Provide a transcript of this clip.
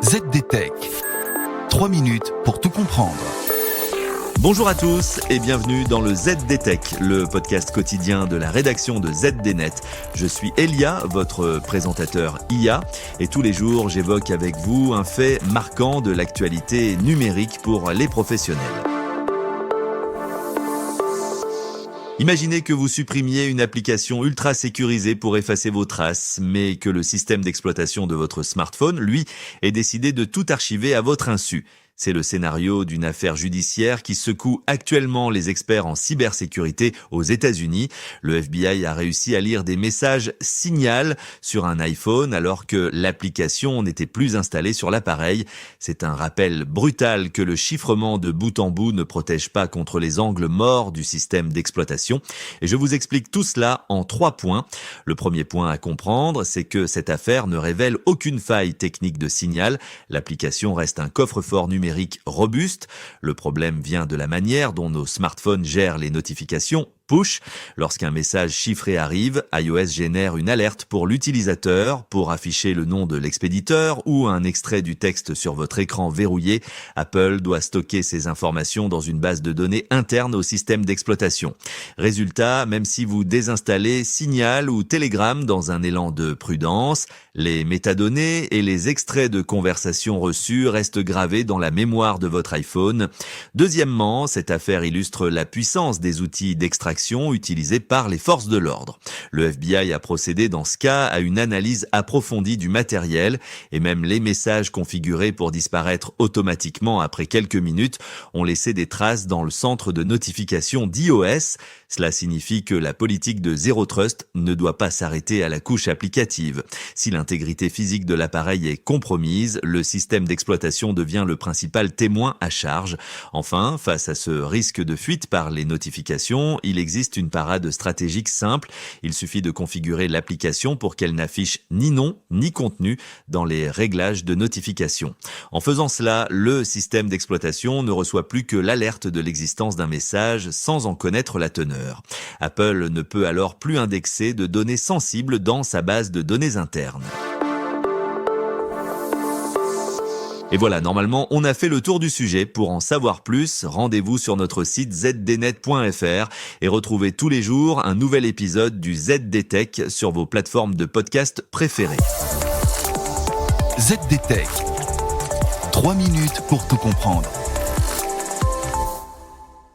ZDTech. 3 minutes pour tout comprendre. Bonjour à tous et bienvenue dans le ZDTech, le podcast quotidien de la rédaction de ZDNet. Je suis Elia, votre présentateur IA, et tous les jours j'évoque avec vous un fait marquant de l'actualité numérique pour les professionnels. Imaginez que vous supprimiez une application ultra sécurisée pour effacer vos traces, mais que le système d'exploitation de votre smartphone, lui, ait décidé de tout archiver à votre insu. C'est le scénario d'une affaire judiciaire qui secoue actuellement les experts en cybersécurité aux États-Unis. Le FBI a réussi à lire des messages Signal sur un iPhone alors que l'application n'était plus installée sur l'appareil. C'est un rappel brutal que le chiffrement de bout en bout ne protège pas contre les angles morts du système d'exploitation. Et je vous explique tout cela en 3 points. Le premier point à comprendre, c'est que cette affaire ne révèle aucune faille technique de Signal. L'application reste un coffre-fort numérique robuste. Le problème vient de la manière dont nos smartphones gèrent les notifications push. Lorsqu'un message chiffré arrive, iOS génère une alerte pour l'utilisateur pour afficher le nom de l'expéditeur ou un extrait du texte sur votre écran verrouillé. Apple doit stocker ces informations dans une base de données interne au système d'exploitation. Résultat, même si vous désinstallez Signal ou Telegram dans un élan de prudence, les métadonnées et les extraits de conversations reçues restent gravés dans la mémoire de votre iPhone. Deuxièmement, cette affaire illustre la puissance des outils d'extraction utilisés par les forces de l'ordre. Le FBI a procédé dans ce cas à une analyse approfondie du matériel et même les messages configurés pour disparaître automatiquement après quelques minutes ont laissé des traces dans le centre de notification d'iOS. Cela signifie que la politique de Zero Trust ne doit pas s'arrêter à la couche applicative. Si l'intégrité physique de l'appareil est compromise, le système d'exploitation devient le principal témoin à charge. Enfin, face à ce risque de fuite par les notifications, il existe une parade stratégique simple. Il suffit de configurer l'application pour qu'elle n'affiche ni nom ni contenu dans les réglages de notification. En faisant cela, le système d'exploitation ne reçoit plus que l'alerte de l'existence d'un message sans en connaître la teneur. Apple ne peut alors plus indexer de données sensibles dans sa base de données interne. Et voilà, normalement, on a fait le tour du sujet. Pour en savoir plus, rendez-vous sur notre site zdnet.fr et retrouvez tous les jours un nouvel épisode du ZDTech sur vos plateformes de podcast préférées. ZDTech. 3 minutes pour tout comprendre.